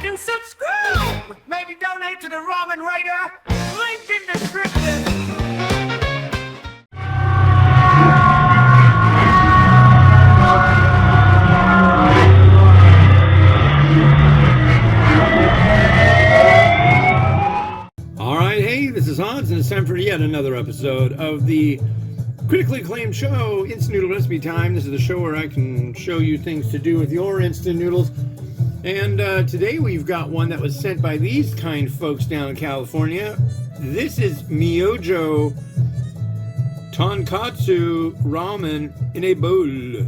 and subscribe. Maybe donate to the Ramen Writer. Link in description. Alright, hey, this is Hans, and it's time for yet another episode of the critically acclaimed show, Instant Noodle Recipe Time. This is the show where I can show you things to do with your instant noodles. And today we've got one that was sent by these kind folks down in California. This is Myojo Tonkotsu Ramen in a bowl.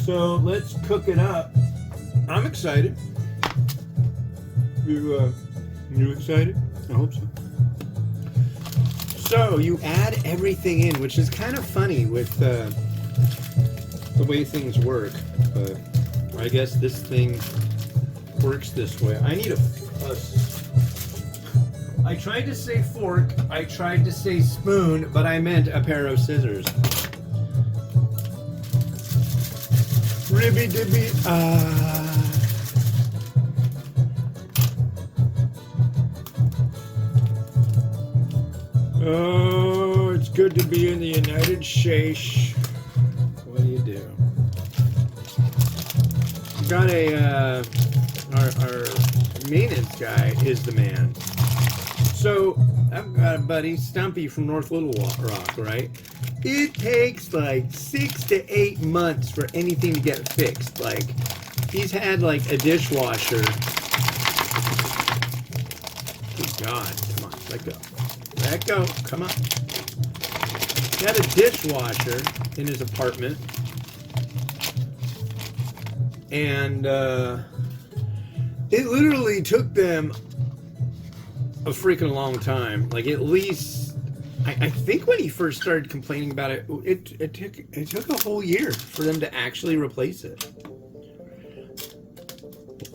So let's cook it up. I'm excited. You excited? I hope so. So you add everything in, which is kind of funny with the way things work, but I guess this thing works this way. I need I tried to say fork, I tried to say spoon, but I meant a pair of scissors. Ribby dibby, Oh, it's good to be in the United States. What do you do? Got our maintenance guy is the man. So I've got a buddy, Stumpy from North Little Rock, right? It takes like 6 to 8 months for anything to get fixed. Like, he's had like a dishwasher. Good God, come on, let go. Let go, come on. He had a dishwasher in his apartment. And it literally took them a freaking long time. Like, at least, I think when he first started complaining about it, it took a whole year for them to actually replace it.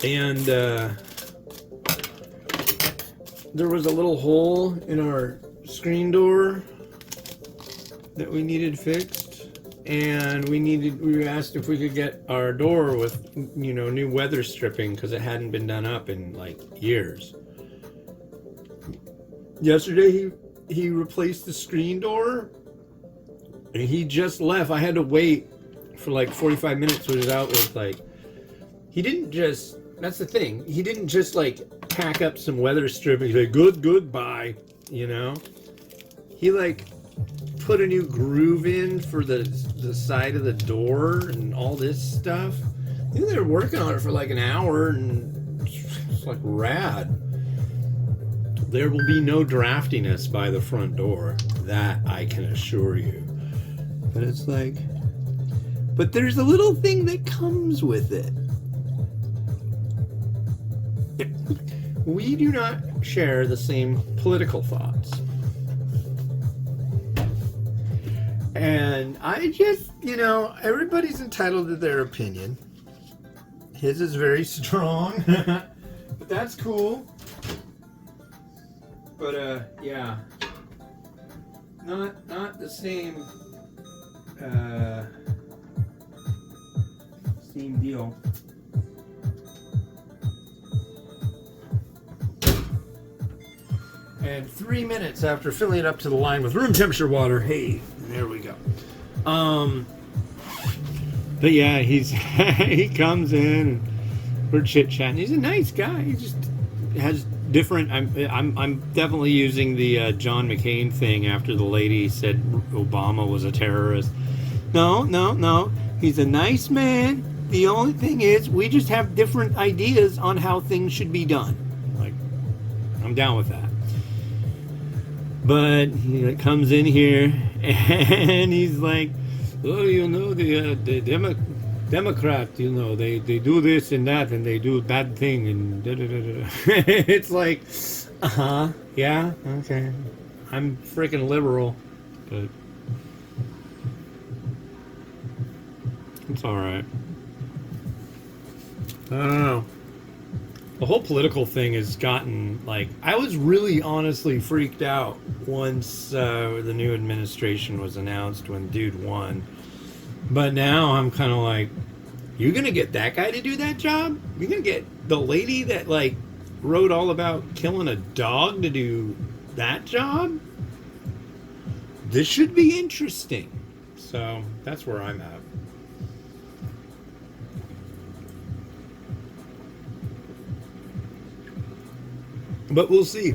And there was a little hole in our screen door that we needed fixed, and we were asked if we could get our door with, you know, new weather stripping because it hadn't been done up in like years. Yesterday he replaced the screen door, and he just left. I had to wait for like 45 minutes, which is out with like, he didn't just, that's the thing, he didn't just like pack up some weather stripping, say goodbye, you know. He like put a new groove in for the side of the door and all this stuff. I think they were working on it for like an hour, and it's like rad. There will be no draftiness by the front door, that I can assure you. But it's like, but there's a little thing that comes with it. We do not share the same political thoughts. And I just, you know, everybody's entitled to their opinion. His is very strong, but that's cool. But, yeah. Not the same, same deal. And 3 minutes after filling it up to the line with room temperature water, hey, there we go. But yeah, he comes in and we're chit-chatting. He's a nice guy. He just has different. I'm definitely using the John McCain thing after the lady said Obama was a terrorist. No. He's a nice man. The only thing is, we just have different ideas on how things should be done. Like, I'm down with that. But he comes in here and he's like, oh, you know, the Democrat, you know, they do this and that, and they do a bad thing, and da-da-da-da. It's like, yeah, okay. I'm freaking liberal, but it's alright. I don't know. The whole political thing has gotten, like, I was really honestly freaked out once the new administration was announced when dude won. But now I'm kind of like, You're gonna get that guy to do that job? You're gonna get the lady that like wrote all about killing a dog to do that job? This should be interesting. So that's where I'm at. But we'll see.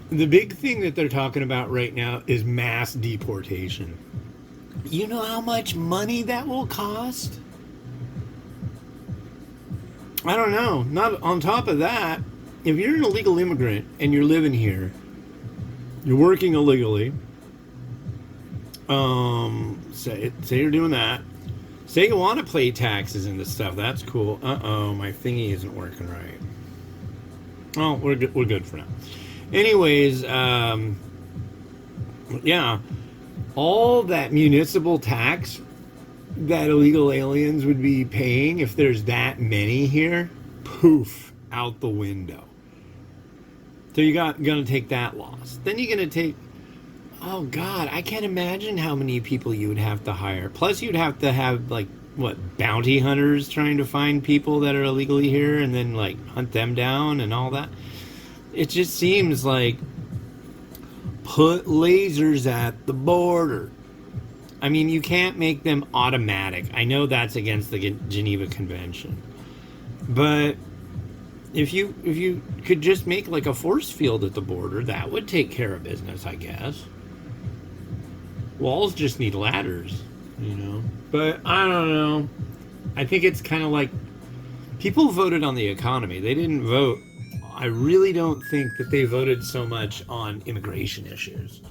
The big thing that they're talking about right now is mass deportation. You know how much money that will cost? I don't know. Not on top of that, if you're an illegal immigrant and you're living here, you're working illegally, say you're doing that. Say you want to pay taxes and this stuff. That's cool. Uh-oh, my thingy isn't working right. Oh, we're good for now. Anyways, yeah, all that municipal tax that illegal aliens would be paying, if there's that many here, poof, out the window. So you're gonna take that loss. Then you're gonna take, oh God, I can't imagine how many people you would have to hire. Plus you'd have to have like, what, bounty hunters trying to find people that are illegally here and then like hunt them down and all that. It just seems like put lasers at the border. I mean, you can't make them automatic. I know that's against the Geneva Convention. But if you could just make like a force field at the border, that would take care of business, I guess. Walls just need ladders, you know. But I don't know. I think it's kind of like people voted on the economy. They didn't vote. I really don't think that they voted so much on immigration issues.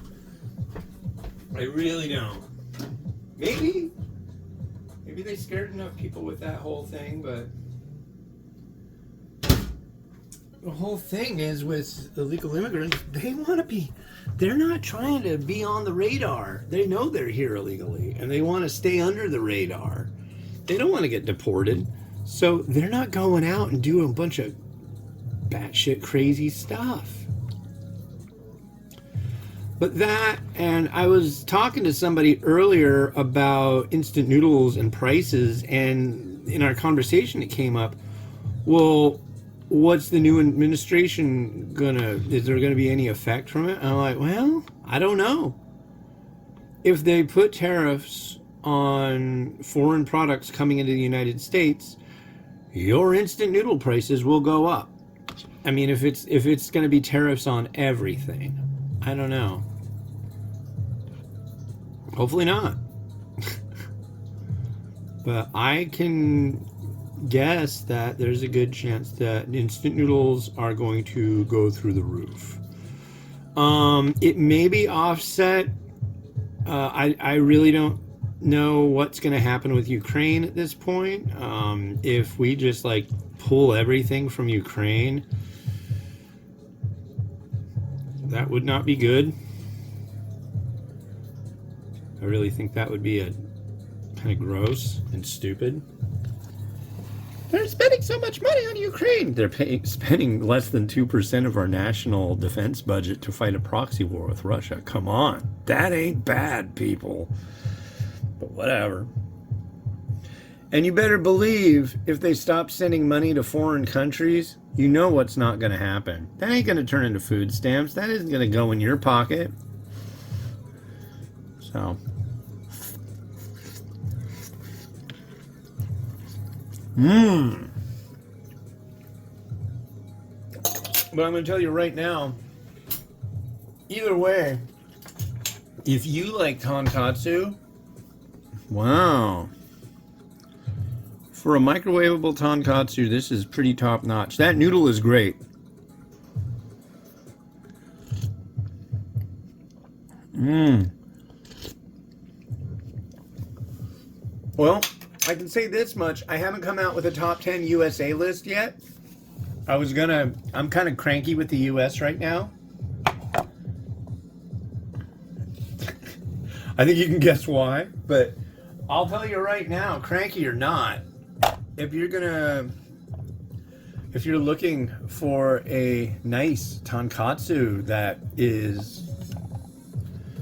I really don't. Maybe they scared enough people with that whole thing, but the whole thing is with illegal immigrants, they're not trying to be on the radar. They know they're here illegally and they want to stay under the radar. They don't want to get deported. So they're not going out and doing a bunch of batshit crazy stuff. But that, and I was talking to somebody earlier about instant noodles and prices, and in our conversation it came up, well, what's the new administration is there gonna be any effect from it? And I'm like, well, I don't know. If they put tariffs on foreign products coming into the United States, your instant noodle prices will go up. I mean, if it's gonna be tariffs on everything, I don't know. Hopefully not. But I can guess that there's a good chance that instant noodles are going to go through the roof. It may be offset. I really don't know what's going to happen with Ukraine at this point. If we just like pull everything from Ukraine, that would not be good. I really think that would be a kind of gross and stupid. They're spending so much money on Ukraine. They're spending less than 2% of our national defense budget to fight a proxy war with Russia. Come on. That ain't bad, people. But whatever. And you better believe if they stop sending money to foreign countries, you know what's not going to happen. That ain't going to turn into food stamps. That isn't going to go in your pocket. So. But I'm going to tell you right now, either way, if you like tonkotsu, wow. For a microwavable tonkotsu, this is pretty top notch. That noodle is great. Well, I can say this much. I haven't come out with a top 10 USA list yet. I'm kind of cranky with the US right now. I think you can guess why, but I'll tell you right now, cranky or not, if you're looking for a nice tonkotsu that is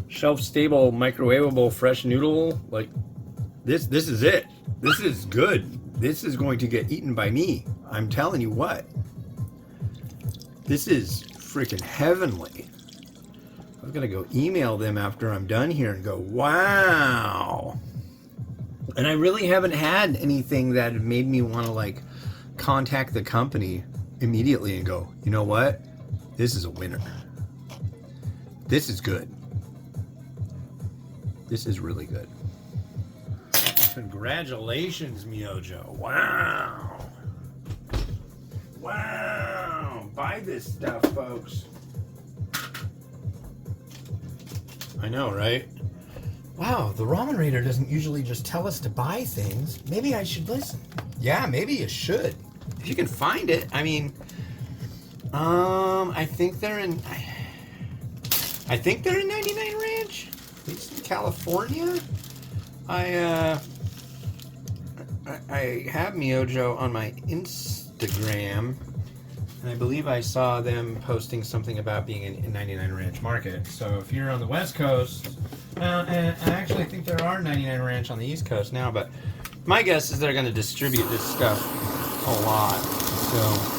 shelf-stable, microwavable, fresh noodle, like This is it. This is good. This is going to get eaten by me. I'm telling you what. This is freaking heavenly. I'm gonna go email them after I'm done here and go, wow. And I really haven't had anything that made me want to like contact the company immediately and go, you know what? This is a winner. This is good. This is really good. Congratulations, Myojo. Wow. Wow. Buy this stuff, folks. I know, right? Wow, the Ramen Raider doesn't usually just tell us to buy things. Maybe I should listen. Yeah, maybe you should. If you can find it. I mean, I think they're in 99 Ranch. At least in California. I have Myojo on my Instagram, and I believe I saw them posting something about being in 99 Ranch Market. So if you're on the West Coast, and I actually think there are 99 Ranch on the East Coast now, but my guess is they're going to distribute this stuff a lot. So.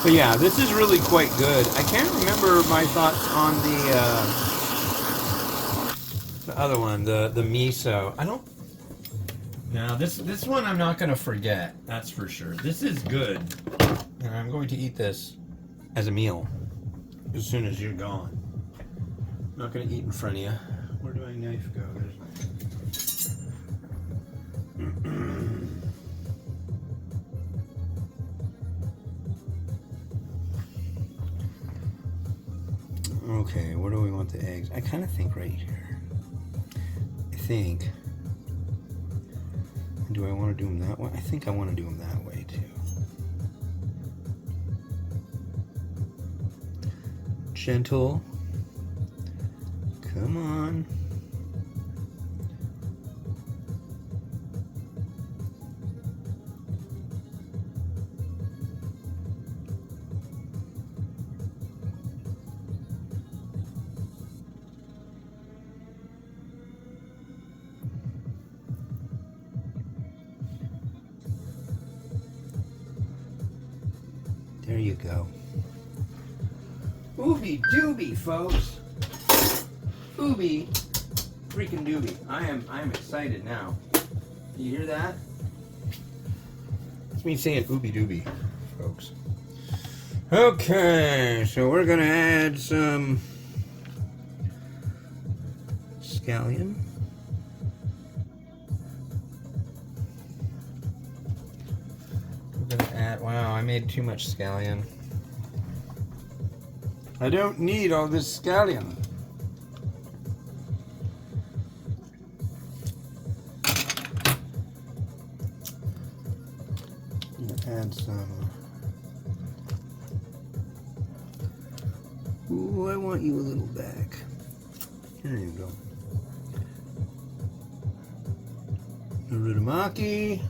But yeah, this is really quite good. I can't remember my thoughts on the other one, the miso. I don't. Now this one I'm not gonna forget. That's for sure. This is good, and I'm going to eat this as a meal as soon as you're gone. I'm not gonna eat in front of you. Where do my knife go? There's my. Okay, where do we want the eggs? I kind of think right here. I think. Do I want to do them that way? I think I want to do them that way too. Gentle. Come on. There you go. Ooby dooby, folks. Ooby freaking dooby. I'm excited now. You hear that? It's me saying ooby dooby, folks. Okay, so we're gonna add some scallion. Wow, I made too much scallion. I don't need all this scallion. Add some. Ooh, I want you a little back. Here you go. Urutamaki.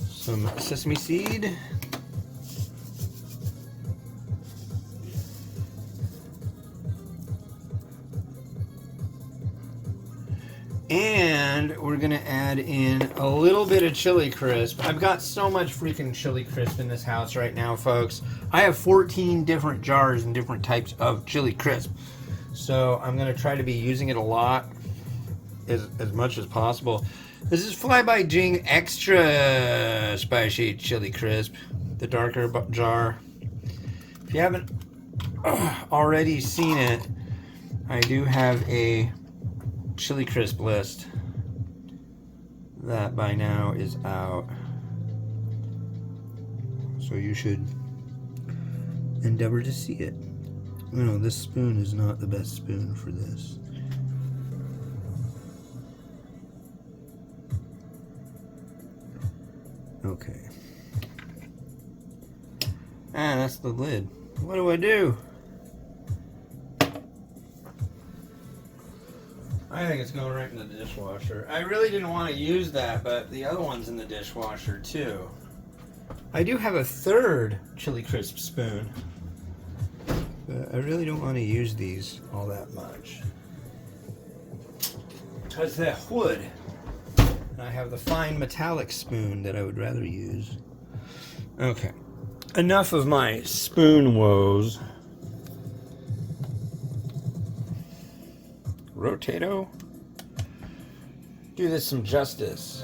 Some sesame seed. And we're gonna add in a little bit of chili crisp. I've got so much freaking chili crisp in this house right now, folks. I have 14 different jars and different types of chili crisp. So I'm gonna try to be using it a lot, as much as possible. This is Fly by Jing Extra Spicy Chili Crisp, the darker jar. If you haven't already seen it, I do have a chili crisp list that by now is out. So you should endeavor to see it. No, this spoon is not the best spoon for this. Okay. That's the lid. What do? I think it's going right in the dishwasher. I really didn't want to use that, but the other one's in the dishwasher too. I do have a third chili crisp spoon, but I really don't want to use these all that much. Because they're wood. I have the fine metallic spoon that I would rather use. Okay. Enough of my spoon woes. Rotato. Do this some justice.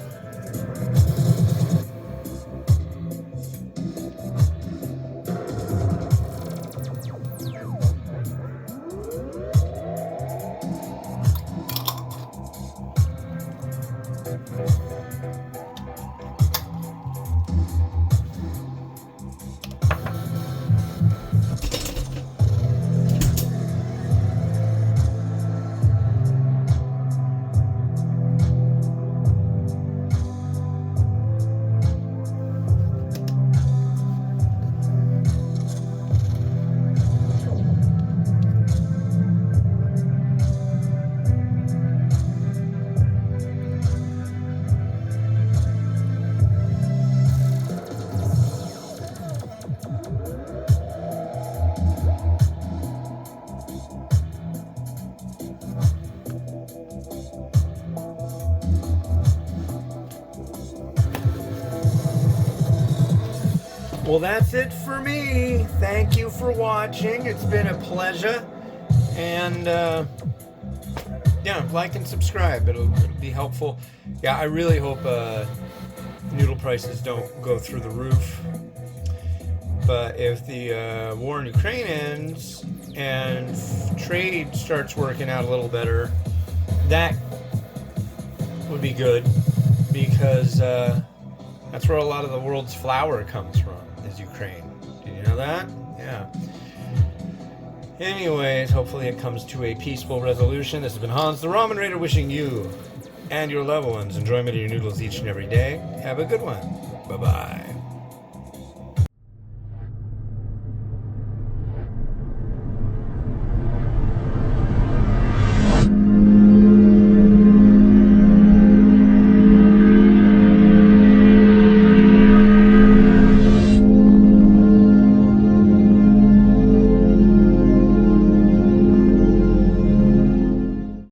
Well, that's it for me. Thank you for watching. It's been a pleasure. And yeah, like and subscribe. It'll be helpful. Yeah, I really hope noodle prices don't go through the roof. But if the war in Ukraine ends and trade starts working out a little better, that would be good, because that's where a lot of the world's flour comes from, is Ukraine. Did you know that? Yeah. Anyways, hopefully it comes to a peaceful resolution. This has been Hans the Ramen Raider, wishing you and your loved ones enjoyment of your noodles each and every day. Have a good one. Bye-bye.